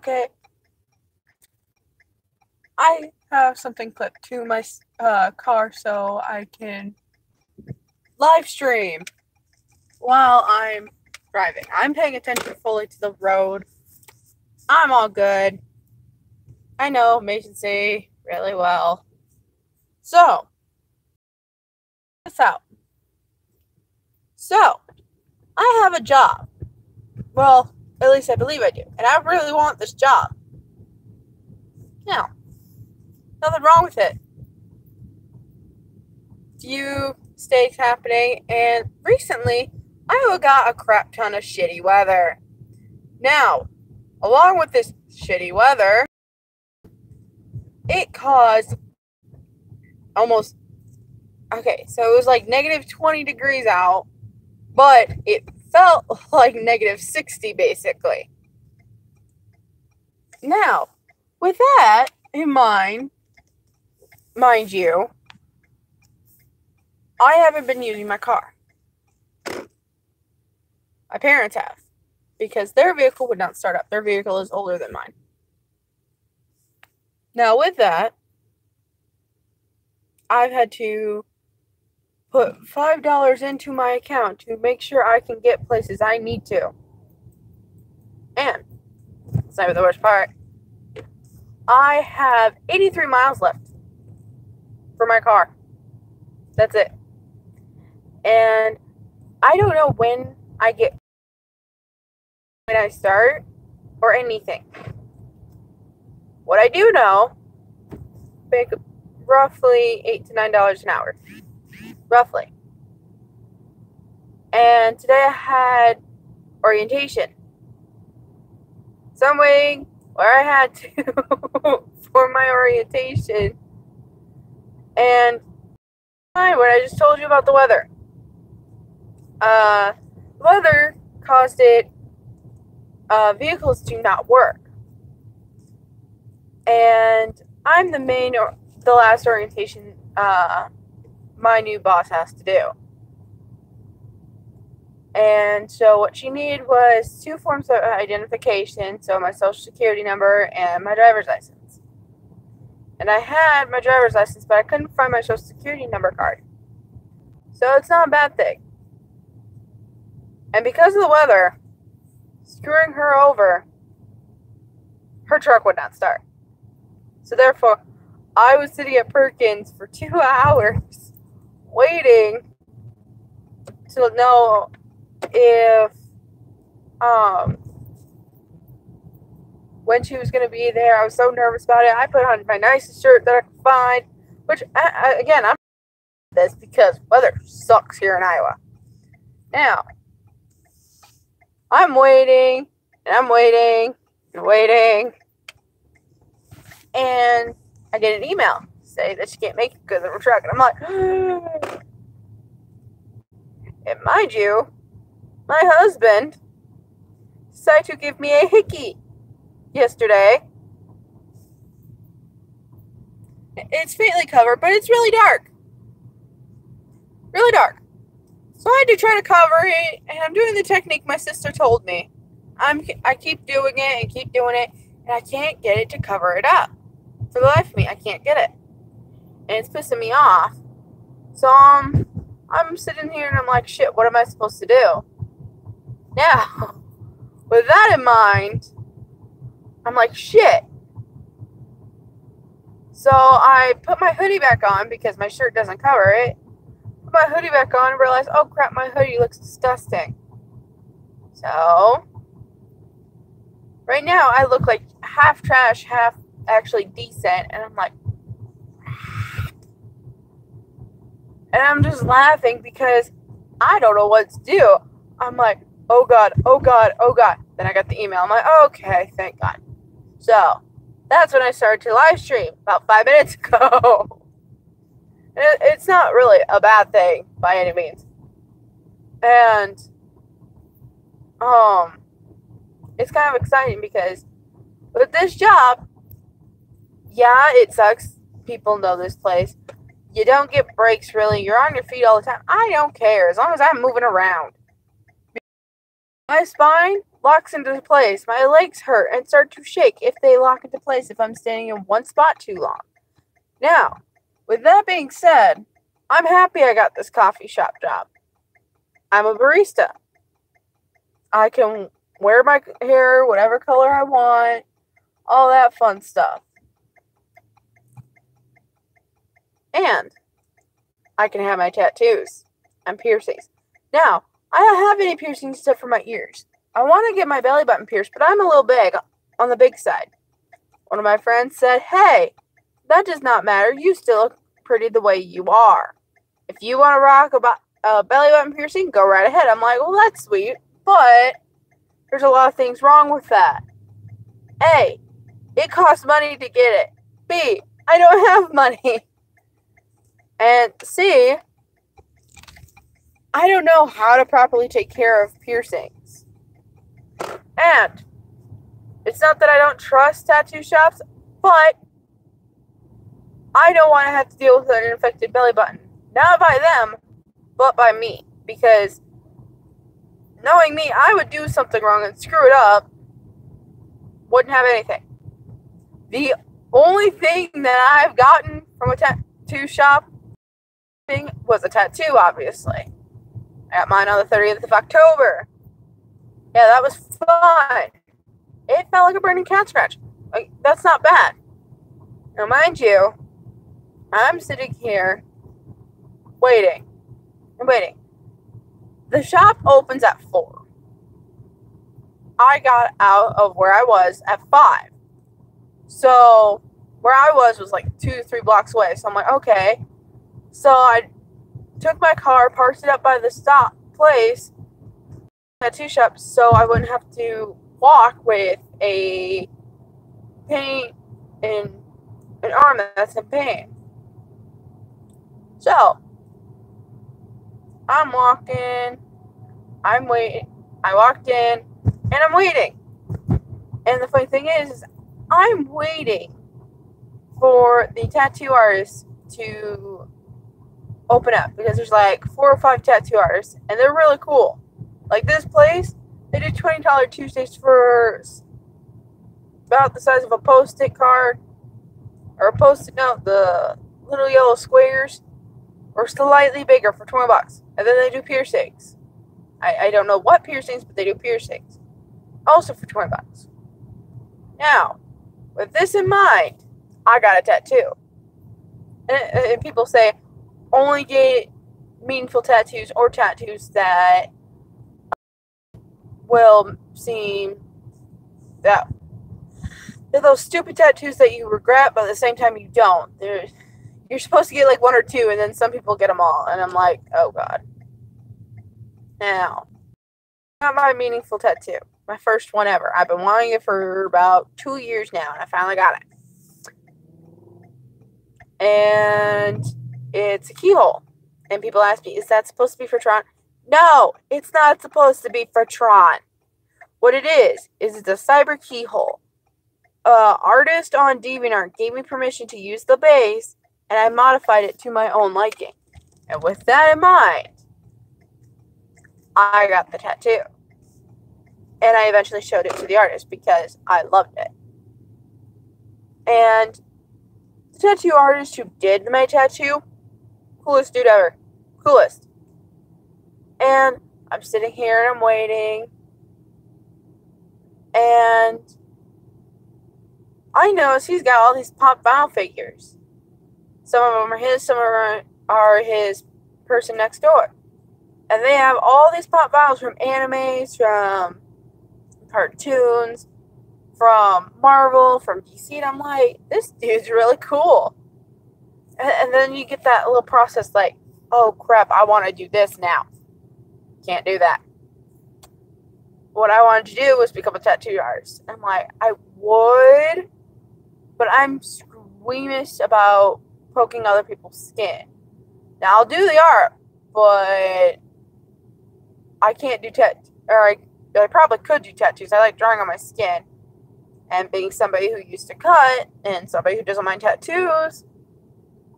Okay. I have something clipped to my car so I can live stream while I'm driving. I'm paying attention fully to the road. I'm all good. I know emergency really well. So, this out. So, I have a job. Well, at least I believe I do. And I really want this job. Now, nothing wrong with it. Few mistakes happening, and recently, Iowa got a crap ton of shitty weather. Now, along with this shitty weather, it caused almost, so it was like negative 20 degrees out, but it felt like negative 60 basically. Now, with that in mind you, I haven't been using my car. My parents have, because their vehicle would not start up. Their vehicle is older than mine. Now, with that, I've had to put $5 into my account to make sure I can get places I need to. And, that's not the worst part, I have 83 miles left for my car. That's it. And I don't know when I start or anything. What I do know, make roughly $8 to $9 an hour. Roughly. And today I had orientation. Some way where I had to for my orientation. And what I just told you about the weather. The weather caused vehicles to not work. And I'm the last orientation my new boss has to do. And so what she needed was 2 forms of identification, so my social security number and my driver's license. And I had my driver's license, but I couldn't find my social security number card. So it's not a bad thing. And because of the weather, screwing her over, her truck would not start. So therefore, I was sitting at Perkins for 2 hours waiting to know if when she was going to be there. I was so nervous about it. I put on my nicest shirt that I could find, which again, I'm this because weather sucks here in Iowa. Now, I'm waiting and I'm waiting and waiting, and I get an email say that she can't make it because of her truck. And I'm like, and mind you, my husband decided to give me a hickey yesterday. It's faintly covered, but it's really dark. Really dark. So I had to try to cover it, and I'm doing the technique my sister told me. I keep doing it and keep doing it, and I can't get it to cover it up. For the life of me, I can't get it. And it's pissing me off. So I'm sitting here and I'm like, shit, what am I supposed to do? Now, with that in mind, I'm like, shit. So I put my hoodie back on because my shirt doesn't cover it. Put my hoodie back on and realized, oh crap, my hoodie looks disgusting. So, right now I look like half trash, half actually decent, and I'm like, and I'm just laughing because I don't know what to do. I'm like, oh God, oh God, oh God. Then I got the email. I'm like, okay, thank God. So, that's when I started to live stream about 5 minutes ago. It's not really a bad thing by any means. And, it's kind of exciting because with this job, yeah, it sucks. People know this place. You don't get breaks, really. You're on your feet all the time. I don't care, as long as I'm moving around. My spine locks into place. My legs hurt and start to shake if they lock into place if I'm standing in one spot too long. Now, with that being said, I'm happy I got this coffee shop job. I'm a barista. I can wear my hair whatever color I want, all that fun stuff. And I can have my tattoos and piercings. Now, I don't have any piercings except for my ears. I want to get my belly button pierced, but I'm a little big, on the big side. One of my friends said, hey, that does not matter. You still look pretty the way you are. If you want to rock a belly button piercing, go right ahead. I'm like, well, that's sweet, but there's a lot of things wrong with that. A, it costs money to get it. B, I don't have money. And C, I don't know how to properly take care of piercings. And it's not that I don't trust tattoo shops, but I don't want to have to deal with an infected belly button. Not by them, but by me. Because knowing me, I would do something wrong and screw it up. Wouldn't have anything. The only thing that I've gotten from a tattoo shop was a tattoo, obviously. I got mine on the 30th of October. Yeah, that was fun. It felt like a burning cat scratch. Like, that's not bad. Now, mind you, I'm sitting here waiting. I'm waiting. The shop opens at 4. I got out of where I was at 5. So, where I was like 2 to 3 blocks away. So, I'm like, okay. So, I took my car, parked it up by the stop place, tattoo shop, so I wouldn't have to walk with a pain in an arm that's in pain. So, I'm walking, I'm waiting, I walked in, and I'm waiting. And the funny thing is I'm waiting for the tattoo artist to open up, because there's like 4 or 5 tattoo artists, and they're really cool. Like this place, they do $20 Tuesdays for about the size of a Post-it card, or a Post-it note, the little yellow squares, or slightly bigger for $20. And then they do piercings. I don't know what piercings, but they do piercings. Also for $20. Now, with this in mind, I got a tattoo. And people say, only get meaningful tattoos or tattoos that will seem that they're those stupid tattoos that you regret, but at the same time you don't. You're supposed to get like 1 or 2, and then some people get them all, and I'm like, oh god. Now, not my meaningful tattoo, my first one ever. I've been wanting it for about 2 years now, and I finally got it. And it's a keyhole. And people ask me, is that supposed to be for Tron? No, it's not supposed to be for Tron. What it is it's a cyber keyhole. Artist on DeviantArt gave me permission to use the base, and I modified it to my own liking. And with that in mind, I got the tattoo. And I eventually showed it to the artist because I loved it. And the tattoo artist who did my tattoo, coolest dude ever. Coolest. And I'm sitting here and I'm waiting. And I notice he's got all these Pop Vinyl figures. Some of them are his, some of them are his person next door. And they have all these Pop Vinyls from animes, from cartoons, from Marvel, from DC. And I'm like, this dude's really cool. And then you get that little process like, oh crap, I want to do this now. Can't do that. What I wanted to do was become a tattoo artist. I'm like, I would, but I'm squeamish about poking other people's skin. Now I'll do the art, but I can't do I probably could do tattoos. I like drawing on my skin. And being somebody who used to cut and somebody who doesn't mind tattoos,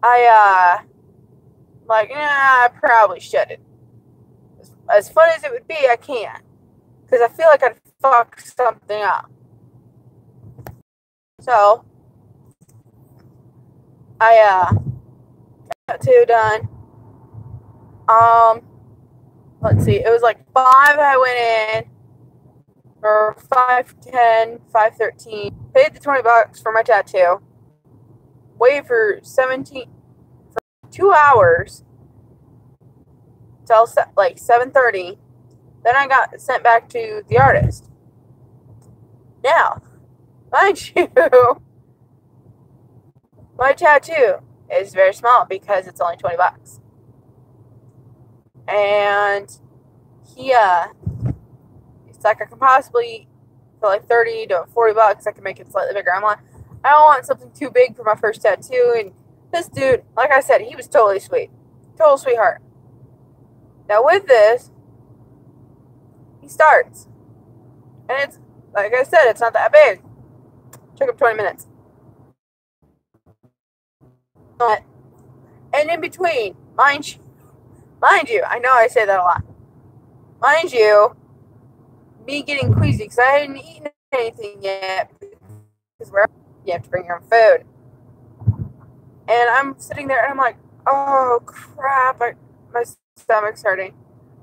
I probably shouldn't. As fun as it would be, I can't. Because I feel like I'd fuck something up. So I got tattoo done. Let's see, it was like 5 I went in, or 5:10, 5:13. Paid the $20 for my tattoo. Waited for 2 hours till like 7:30. Then I got sent back to the artist. Now, mind you, my tattoo is very small because it's only $20. And it's like I can possibly, for like 30 to 40 bucks, I can make it slightly bigger. I'm like, I don't want something too big for my first tattoo. And this dude, like I said, he was totally sweet. Total sweetheart. Now with this, he starts. And it's, like I said, it's not that big. Took him 20 minutes. And in between, mind you, I know I say that a lot. Mind you, me getting queasy because I hadn't eaten anything yet. Because you have to bring your own food. And I'm sitting there and I'm like, oh crap, my stomach's hurting.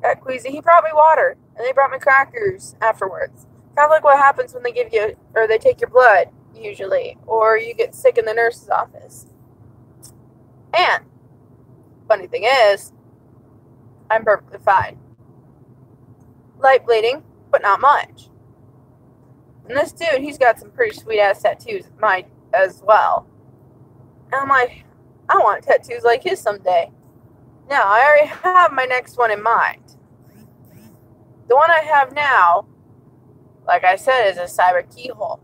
Got queasy. He brought me water and they brought me crackers afterwards. Kind of like what happens when they give you, or they take your blood, usually, or you get sick in the nurse's office. And funny thing is, I'm perfectly fine. Light bleeding, but not much. And this dude, he's got some pretty sweet ass tattoos, mine as well. And I'm like, I want tattoos like his someday. Now, I already have my next one in mind. The one I have now, like I said, is a cyber keyhole.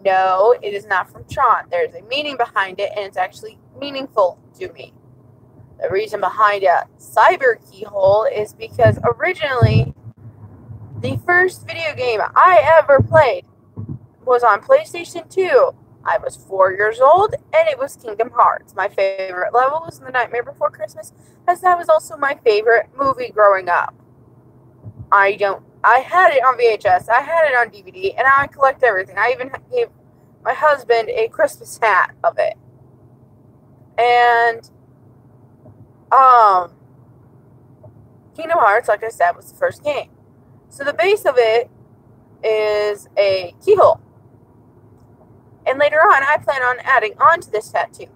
No, it is not from Tron. There's a meaning behind it, and it's actually meaningful to me. The reason behind a cyber keyhole is because originally, the first video game I ever played was on PlayStation 2. I was 4 years old, and it was Kingdom Hearts. My favorite level was The Nightmare Before Christmas, as that was also my favorite movie growing up. I had it on VHS, I had it on DVD, and I collect everything. I even gave my husband a Christmas hat of it. And, Kingdom Hearts, like I said, was the first game. So the base of it is a keyhole. And later on, I plan on adding on to this tattoo.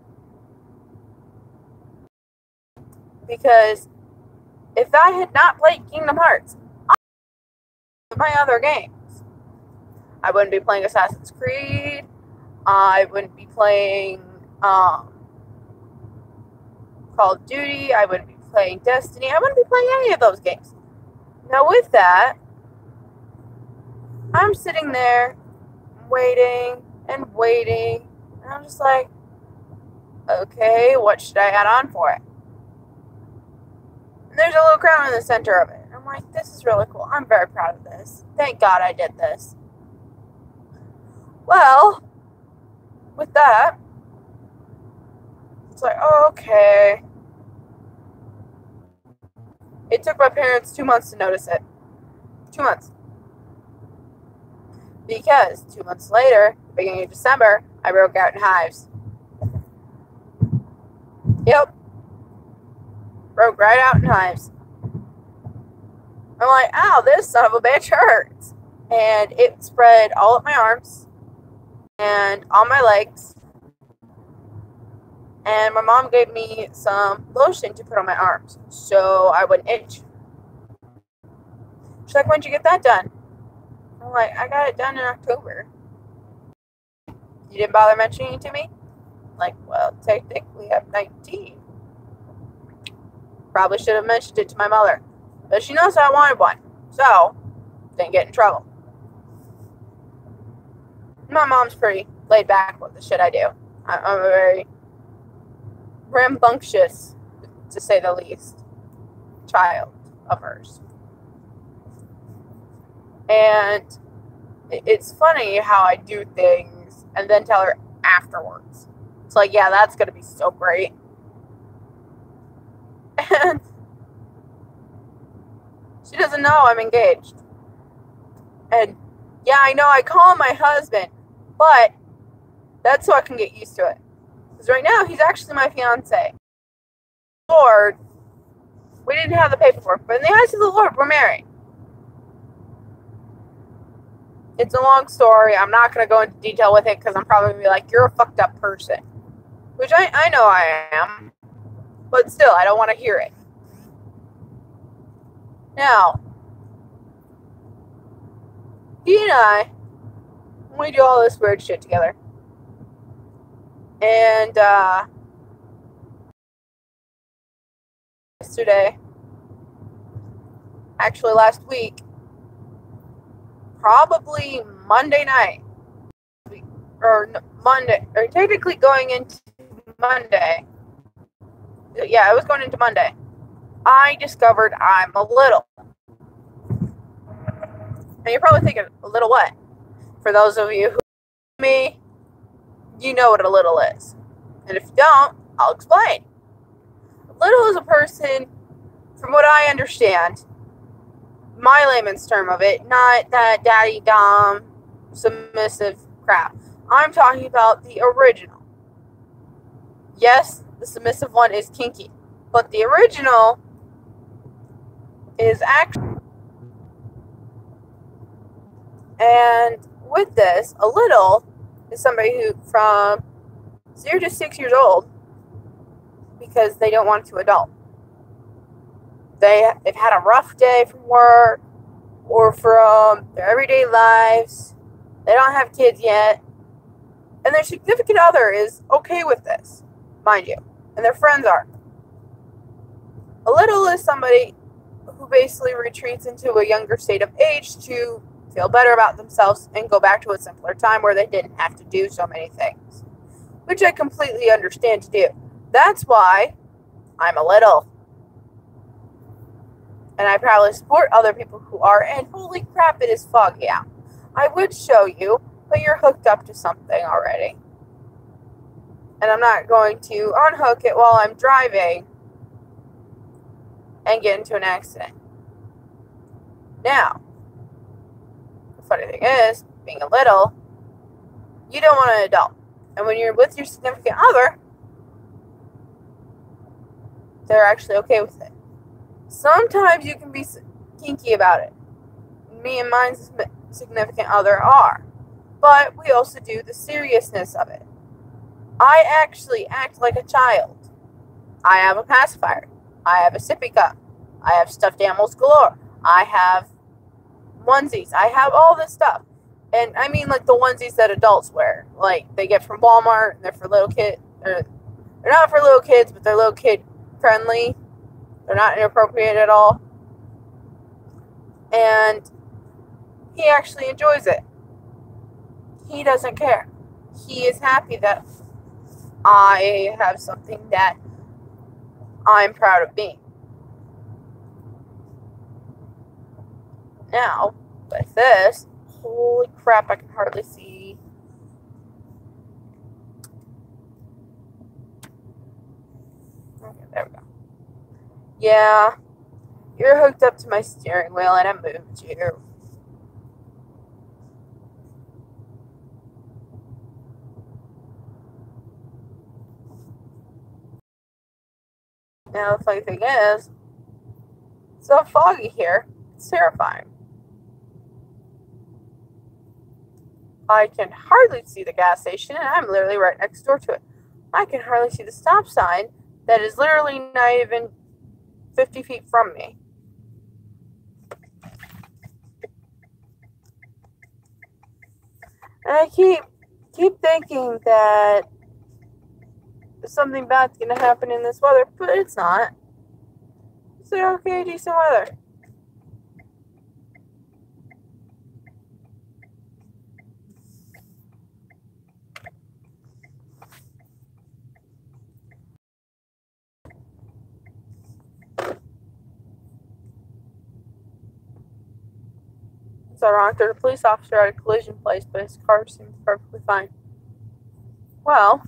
Because if I had not played Kingdom Hearts, my other games, I wouldn't be playing Assassin's Creed. I wouldn't be playing Call of Duty. I wouldn't be playing Destiny. I wouldn't be playing any of those games. Now with that, I'm sitting there waiting and waiting, and I'm just like, okay, what should I add on for it? And there's a little crown in the center of it. I'm like, this is really cool. I'm very proud of this. Thank God I did this. Well, with that, it's like, oh, okay. It took my parents 2 months to notice it. 2 months. Because 2 months later, beginning of December, I broke out in hives. Yep. Broke right out in hives. I'm like, ow, this son of a bitch hurts. And it spread all up my arms and on my legs. And my mom gave me some lotion to put on my arms so I wouldn't itch. She's like, when'd you get that done? I'm like, I got it done in October. You didn't bother mentioning it to me? Like, well, technically I'm 19. Probably should have mentioned it to my mother. But she knows I wanted one. So, didn't get in trouble. My mom's pretty laid back with the shit I do. I'm a very rambunctious, to say the least, child of hers. And it's funny how I do things and then tell her afterwards. It's like, yeah, that's going to be so great. And she doesn't know I'm engaged. And Yeah, I know I call him my husband, but that's so I can get used to it. Because right now, he's actually my fiance. Lord, we didn't have the paperwork, but in the eyes of the Lord, we're married. It's a long story. I'm not going to go into detail with it because I'm probably going to be like, you're a fucked up person. Which I know I am. But still, I don't want to hear it. Now, he and I, we do all this weird shit together. And, yesterday, actually last week, probably Monday night, or Monday, or technically going into Monday. Yeah, it was going into Monday. I discovered I'm a little. And you're probably thinking, a little what? For those of you who know me, you know what a little is. And if you don't, I'll explain. A little is a person, from what I understand, my layman's term of it, not that daddy dom submissive crap. I'm talking about the original. Yes, the submissive one is kinky, but the original is actually. And with this, a little is somebody who from 0 to 6 years old, because they don't want to adult. They've had a rough day from work or from their everyday lives. They don't have kids yet. And their significant other is okay with this, mind you. And their friends are. A little is somebody who basically retreats into a younger state of age to feel better about themselves and go back to a simpler time where they didn't have to do so many things. Which I completely understand to do. That's why I'm a little. And I probably support other people who are, and holy crap, it is foggy out. I would show you, but you're hooked up to something already. And I'm not going to unhook it while I'm driving and get into an accident. Now, the funny thing is, being a little, you don't want an adult. And when you're with your significant other, they're actually okay with it. Sometimes you can be kinky about it. Me and my significant other are. But we also do the seriousness of it. I actually act like a child. I have a pacifier. I have a sippy cup. I have stuffed animals galore. I have onesies. I have all this stuff. And I mean like the onesies that adults wear. Like they get from Walmart and they're for little kids. They're not for little kids, but they're little kid friendly. They're not inappropriate at all. And he actually enjoys it. He doesn't care. He is happy that I have something that I'm proud of being. Now, with this, holy crap, I can hardly see. Okay, there we go. Yeah, you're hooked up to my steering wheel and I moved you. Now, the funny thing is, it's so foggy here, it's terrifying. I can hardly see the gas station, and I'm literally right next door to it. I can hardly see the stop sign that is literally not even 50 feet from me. And I keep thinking that something bad's gonna happen in this weather, but it's not. It's like, okay, decent weather. So I honked at a police officer at a collision place, but his car seemed perfectly fine. Well,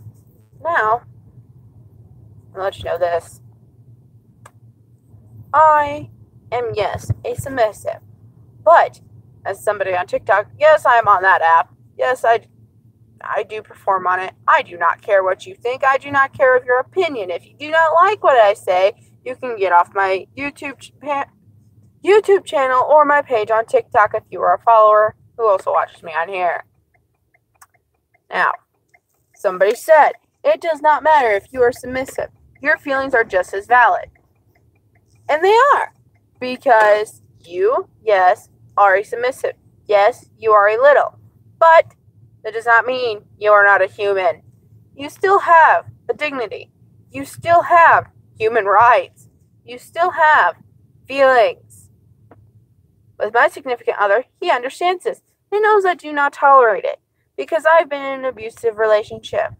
now, I'll let you know this. I am, yes, a submissive, but as somebody on TikTok. Yes, I am on that app. Yes, I do perform on it. I do not care what you think. I do not care of your opinion. If you do not like what I say, you can get off my YouTube channel or my page on TikTok if you are a follower who also watches me on here. Now, somebody said, it does not matter if you are submissive. Your feelings are just as valid. And they are. Because you, yes, are a submissive. Yes, you are a little. But that does not mean you are not a human. You still have a dignity. You still have human rights. You still have feelings. With my significant other, he understands this. He knows I do not tolerate it because I've been in an abusive relationship.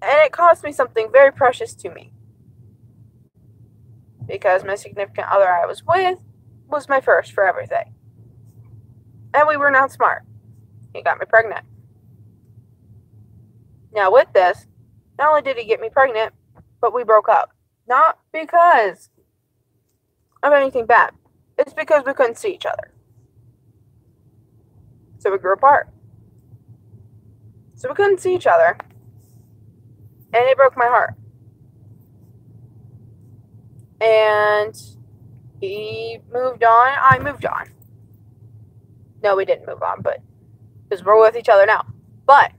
And it cost me something very precious to me. Because my significant other I was with was my first for everything. And we were not smart. He got me pregnant. Now with this, not only did he get me pregnant, but we broke up. Not because of anything bad. It's because we couldn't see each other. So we grew apart. So we couldn't see each other. And it broke my heart. And he moved on. I moved on. No, we didn't move on, but because we're with each other now. But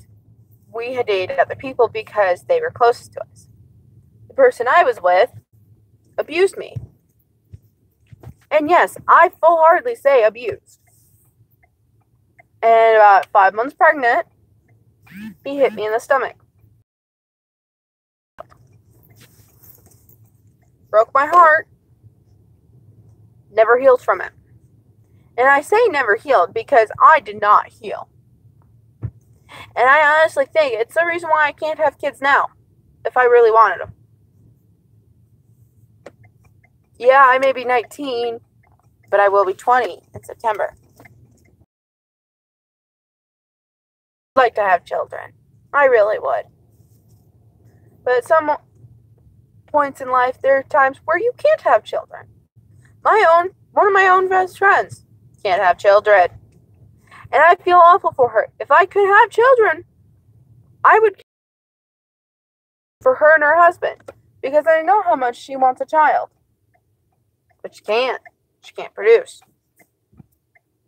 we had dated other people because they were closest to us. The person I was with abused me. And yes, I full-heartedly say abused. And about 5 months pregnant, he hit me in the stomach. Broke my heart. Never healed from it. And I say never healed because I did not heal. And I honestly think it's the reason why I can't have kids now, if I really wanted them. Yeah, I may be 19, but I will be 20 in September. I'd like to have children. I really would. But at some points in life, there are times where you can't have children. One of my own best friends can't have children. And I feel awful for her. If I could have children, I would for her and her husband. Because I know how much she wants a child. But she can't. She can't produce.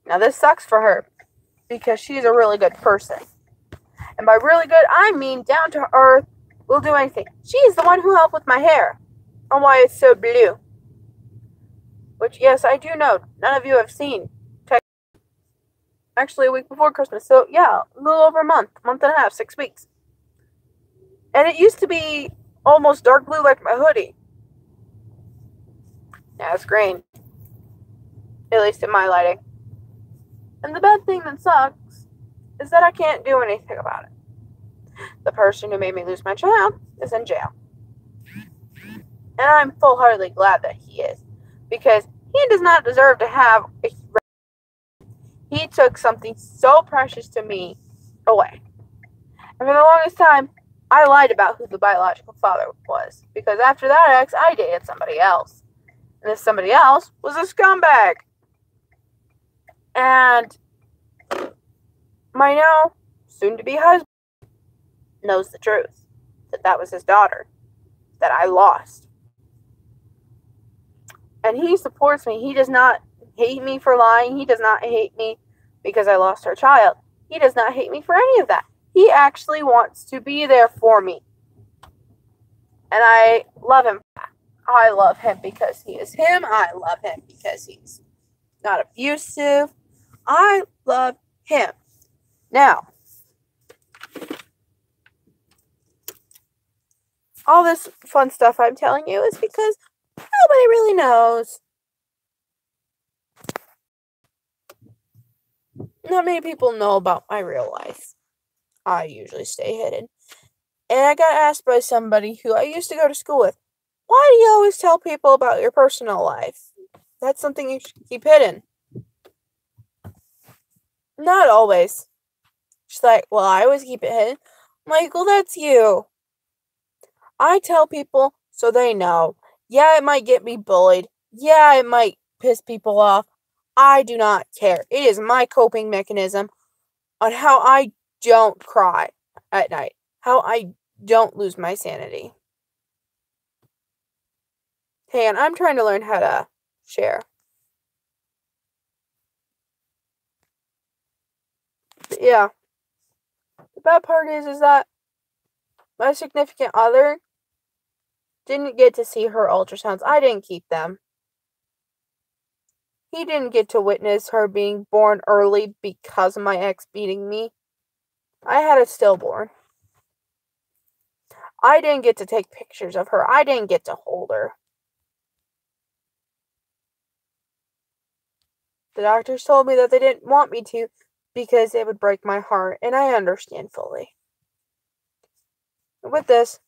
Now this sucks for her. Because she's a really good person. And by really good, I mean down to earth, will do anything. She's the one who helped with my hair. And why it's so blue. Which, yes, I do know. None of you have seen. Actually, a week before Christmas. So, yeah, a little over a month. Month and a half, 6 weeks. And it used to be almost dark blue like my hoodie. Now it's green. At least in my lighting. And the bad thing that sucks is that I can't do anything about it. The person who made me lose my child is in jail. And I'm full-heartedly glad that he is. Because he does not deserve to have a... He took something so precious to me away. And for the longest time, I lied about who the biological father was. Because after that ex, I dated somebody else. And this somebody else was a scumbag. And my now soon-to-be husband knows the truth. That was his daughter. That I lost. And he supports me. He does not hate me for lying. He does not hate me because I lost our child. He does not hate me for any of that. He actually wants to be there for me. And I love him. I love him because he is him. I love him because he's not abusive. I love him. Now, all this fun stuff I'm telling you is because nobody really knows. Not many people know about my real life. I usually stay hidden. And I got asked by somebody who I used to go to school with, why do you always tell people about your personal life? That's something you should keep hidden. Not always. She's like, well, I always keep it hidden. I'm like, well, that's you. I tell people so they know. Yeah, it might get me bullied. Yeah, it might piss people off. I do not care. It is my coping mechanism on how I don't cry at night, how I don't lose my sanity. Hey, and I'm trying to learn how to share. But yeah. The bad part is that my significant other didn't get to see her ultrasounds. I didn't keep them. He didn't get to witness her being born early because of my ex beating me. I had a stillborn. I didn't get to take pictures of her. I didn't get to hold her. The doctors told me that they didn't want me to because it would break my heart, and I understand fully. With this,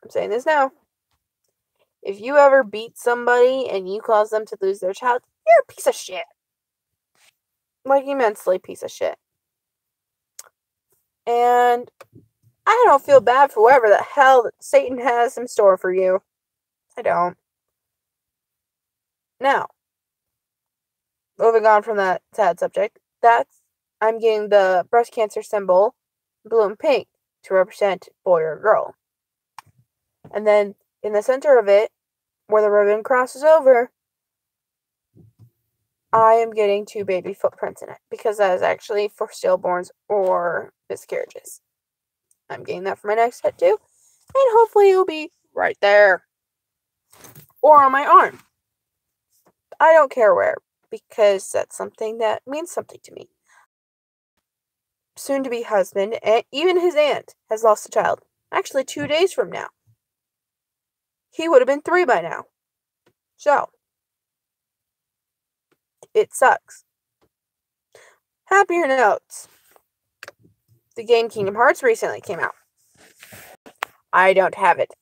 I'm saying this now. If you ever beat somebody and you cause them to lose their child, you're a piece of shit. Like, immensely piece of shit. And I don't feel bad for whatever the hell that Satan has in store for you. I don't. Now, moving on from that sad subject, I'm getting the breast cancer symbol, blue and pink, to represent boy or girl. And then in the center of it, where the ribbon crosses over, I am getting 2 baby footprints in it, because that is actually for stillborns or miscarriages. I'm getting that for my next tattoo, and hopefully it'll be right there. Or on my arm. I don't care where, because that's something that means something to me. Soon-to-be husband, and even his aunt, has lost a child. Actually, 2 days from now. He would have been 3 by now. So, it sucks. Happier notes. The game Kingdom Hearts recently came out. I don't have it.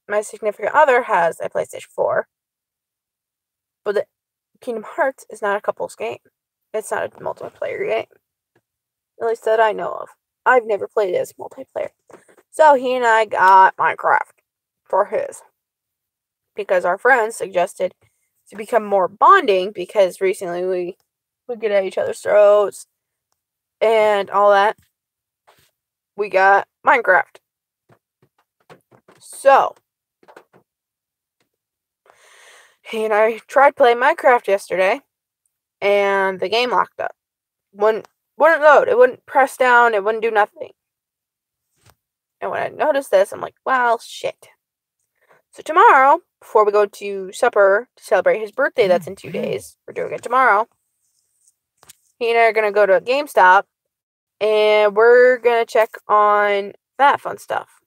My significant other has a PlayStation 4. But the Kingdom Hearts is not a couples game. It's not a multiplayer game. At least that I know of. I've never played it as multiplayer. So he and I got Minecraft for his. Because our friends suggested to become more bonding, because recently we would get at each other's throats and all that. We got Minecraft. So, he and I tried playing Minecraft yesterday, and the game locked up. Wouldn't load. It wouldn't press down. It wouldn't do nothing. And when I noticed this, I'm like, well, shit. So tomorrow, before we go to supper to celebrate his birthday, that's in 2 days, we're doing it tomorrow, he and I are going to go to a GameStop, and we're going to check on that fun stuff.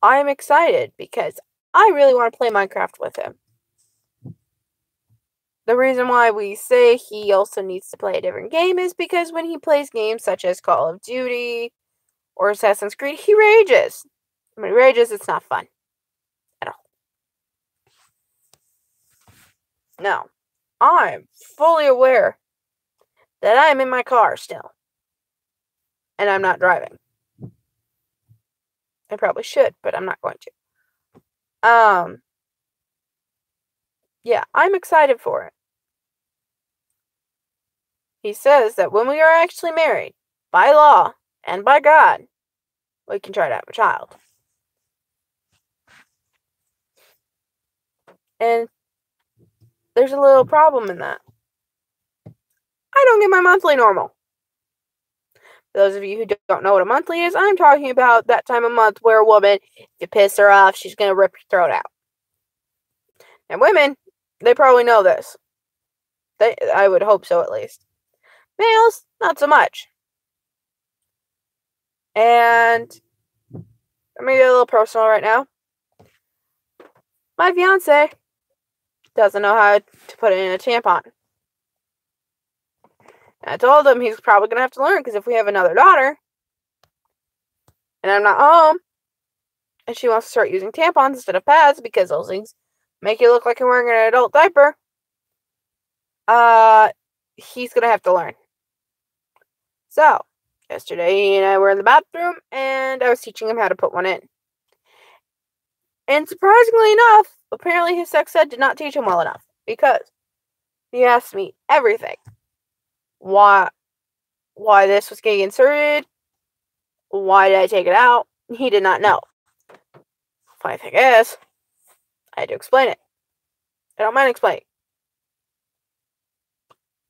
I'm excited because I really want to play Minecraft with him. The reason why we say he also needs to play a different game is because when he plays games such as Call of Duty or Assassin's Creed, he rages. When he rages, it's not fun at all. Now, I'm fully aware that I'm in my car still. And I'm not driving. I probably should, but I'm not going to. Yeah, I'm excited for it. He says that when we are actually married, by law and by God, we can try to have a child. And there's a little problem in that. I don't get my monthly normal. For those of you who don't know what a monthly is, I'm talking about that time of month where a woman, if you piss her off, she's going to rip your throat out. And women, they probably know this. I would hope so, at least. Males, not so much. And I'm going to get a little personal right now. My fiance doesn't know how to put in a tampon. And I told him he's probably going to have to learn, because if we have another daughter, and I'm not home, and she wants to start using tampons instead of pads, because those things make you look like you're wearing an adult diaper, he's going to have to learn. So, yesterday he and I were in the bathroom, and I was teaching him how to put one in. And surprisingly enough, apparently his sex ed did not teach him well enough, because he asked me everything. Why this was getting inserted, why did I take it out? He did not know. Funny thing is, I had to explain it. I don't mind explaining.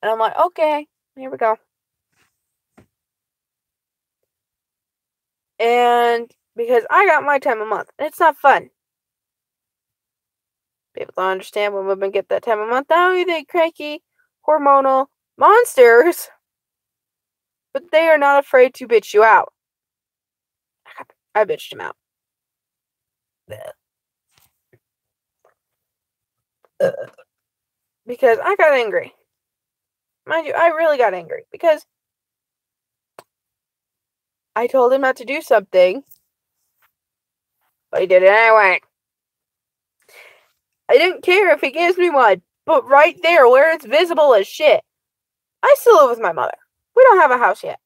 And I'm like, okay, here we go. And because I got my time a month, and it's not fun. People don't understand when women get that time a month. Not only are they cranky, hormonal monsters, but they are not afraid to bitch you out. I bitched him out. Because I got angry. Mind you, I really got angry. Because I told him not to do something, but he did it anyway. I didn't care if he gives me one, but right there where it's visible as shit. I still live with my mother. We don't have a house yet.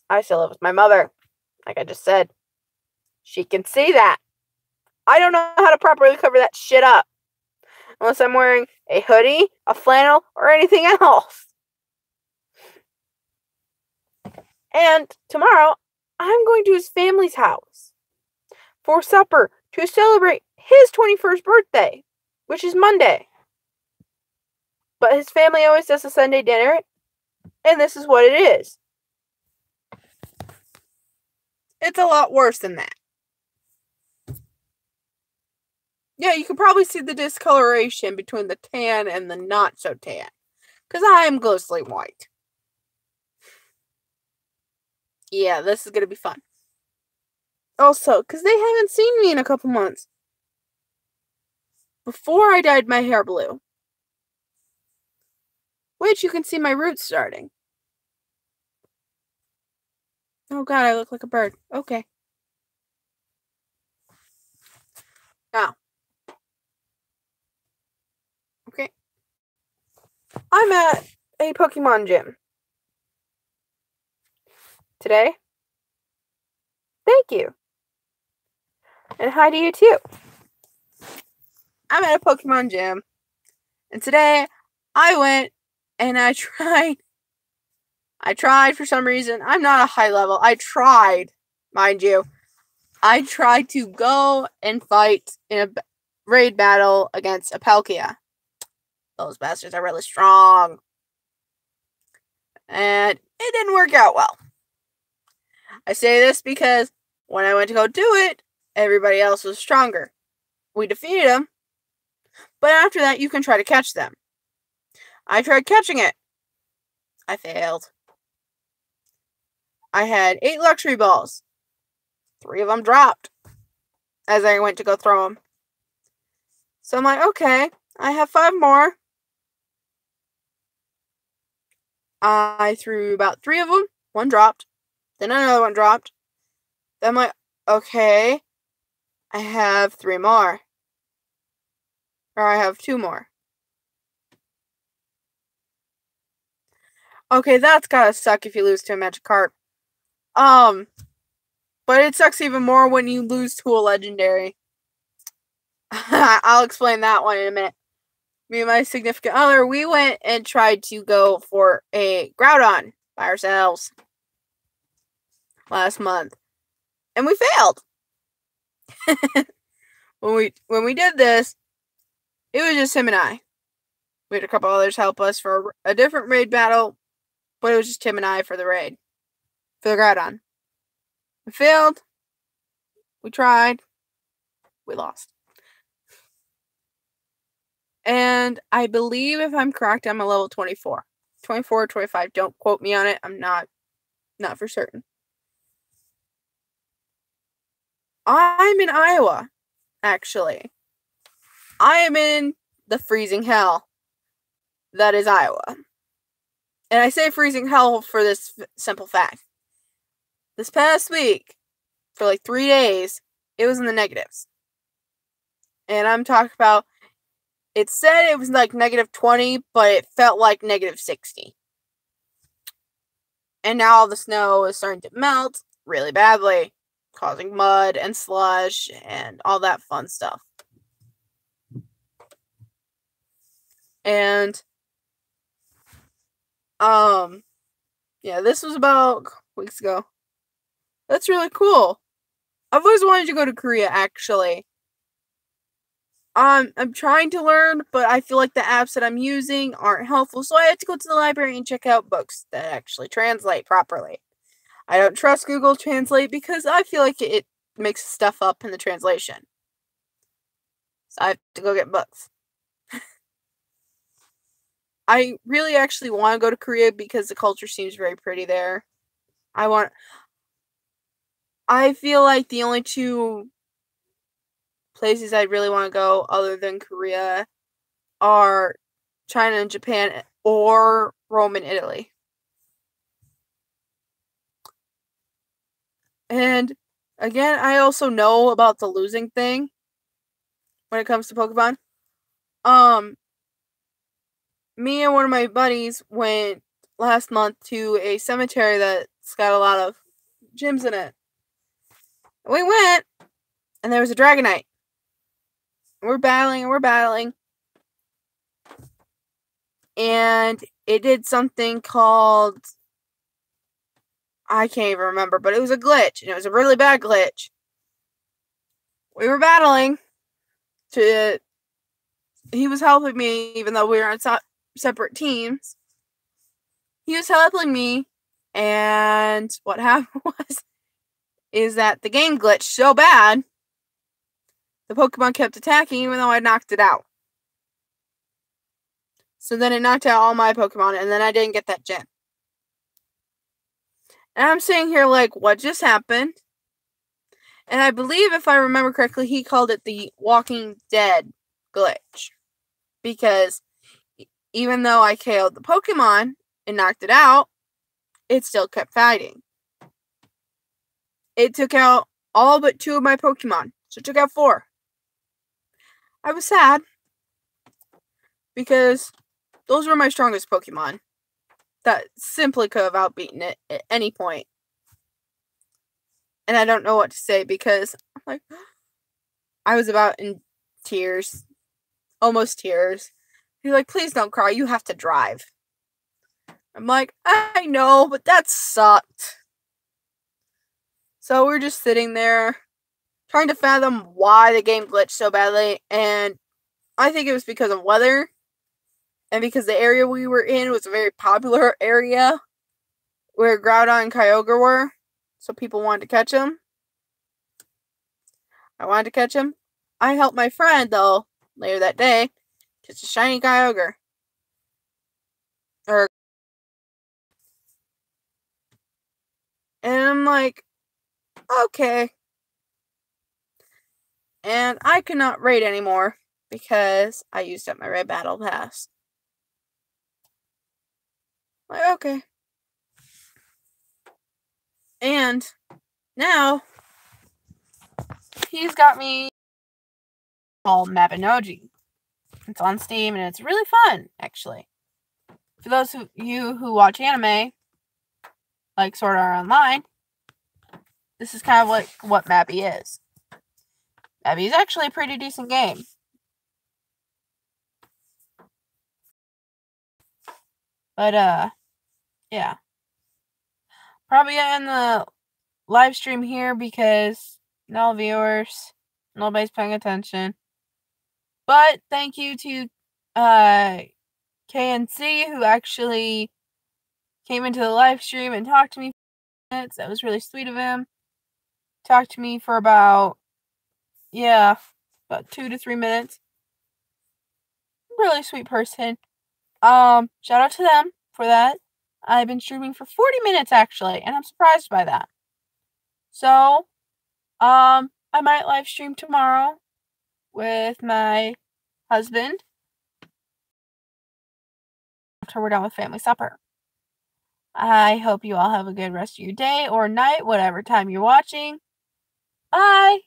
I still live with my mother. Like I just said. She can see that. I don't know how to properly cover that shit up. Unless I'm wearing a hoodie, a flannel, or anything else. And tomorrow, I'm going to his family's house for supper to celebrate his 21st birthday, which is Monday. But his family always does a Sunday dinner, and this is what it is. It's a lot worse than that. Yeah, you can probably see the discoloration between the tan and the not so tan. Because I am ghostly white. Yeah, this is going to be fun. Also, because they haven't seen me in a couple months. Before I dyed my hair blue. Which you can see my roots starting. Oh god, I look like a bird. Okay. Now. Okay. I'm at a Pokemon gym. Today. Thank you. And hi to you too. I'm at a Pokemon gym. And today, I went and I tried for some reason. I'm not a high level. I tried, mind you. I tried to go and fight in a raid battle against a Palkia. Those bastards are really strong. And it didn't work out well. I say this because when I went to go do it, everybody else was stronger. We defeated them. But after that, you can try to catch them. I tried catching it. I failed. I had 8 luxury balls. 3 of them dropped as I went to go throw them. So I'm like, okay, I have 5 more. I threw about 3 of them. 1 dropped. Then another 1 dropped. Then I'm like, okay, I have 3 more. Or I have 2 more. Okay, that's gotta suck if you lose to a Magikarp. But it sucks even more when you lose to a legendary. I'll explain that one in a minute. Me and my significant other, we went and tried to go for a Groudon by ourselves last month. And we failed. when we did this, it was just him and I. We had a couple others help us for a different raid battle, but it was just him and I for the raid. For the Groudon. We failed. We tried. We lost. And I believe, if I'm correct, I'm a level 24. 24 or 25. Don't quote me on it. I'm not for certain. I'm in Iowa, actually. I am in the freezing hell that is Iowa. And I say freezing hell for this simple fact. This past week, for like 3 days, it was in the negatives. And I'm talking about, it said it was like negative 20, but it felt like negative 60. And now all the snow is starting to melt really badly. causing mud and slush and all that fun stuff. And yeah, this was about weeks ago. That's really cool. I've always wanted to go to Korea, actually. I'm trying to learn, but I feel like the apps that I'm using aren't helpful, so I have to go to the library and check out books that actually translate properly. I don't trust Google Translate because I feel like it makes stuff up in the translation. So I have to go get books. I really actually want to go to Korea because the culture seems very pretty there. I feel like the only two places I really want to go other than Korea are China and Japan or Rome and Italy. And again, I also know about the losing thing when it comes to Pokemon. Me and one of my buddies went last month to a cemetery that's got a lot of gyms in it. We went, and there was a Dragonite. We're battling. And it did something called, I can't even remember, but it was a glitch, and it was a really bad glitch. We were battling he was helping me, even though we were on separate teams. He was helping me, and what happened is that the game glitched so bad, the Pokemon kept attacking even though I knocked it out. So then it knocked out all my Pokemon, and then I didn't get that gem. And I'm sitting here like, what just happened? And I believe, if I remember correctly, he called it the Walking Dead glitch. Because even though I KO'd the Pokemon and knocked it out, it still kept fighting. It took out all but 2 of my Pokemon. So it took out 4. I was sad. Because those were my strongest Pokemon. That simply could have outbeaten it at any point. And I don't know what to say because I was about in tears. Almost tears. He's like, please don't cry. You have to drive. I'm like, I know, but that sucked. So we're just sitting there trying to fathom why the game glitched so badly. And I think it was because of weather. And because the area we were in was a very popular area where Groudon and Kyogre were. So people wanted to catch him. I wanted to catch him. I helped my friend, though, later that day, catch a shiny Kyogre. And I'm like, okay. And I could not raid anymore because I used up my red battle pass. Like, okay. And now he's got me called Mabinogi. It's on Steam and it's really fun, actually. For those of you who watch anime, like Sword Art Online, this is kind of like what Mabby is. Mabby is actually a pretty decent game. But, yeah. Probably end the live stream here because no viewers, nobody's paying attention. But thank you to KNC who actually came into the live stream and talked to me for minutes. That was really sweet of him. Talked to me for about 2 to 3 minutes. Really sweet person. Shout out to them for that. I've been streaming for 40 minutes actually, and I'm surprised by that. So, I might live stream tomorrow with my husband after we're done with family supper. I hope you all have a good rest of your day or night, whatever time you're watching. Bye!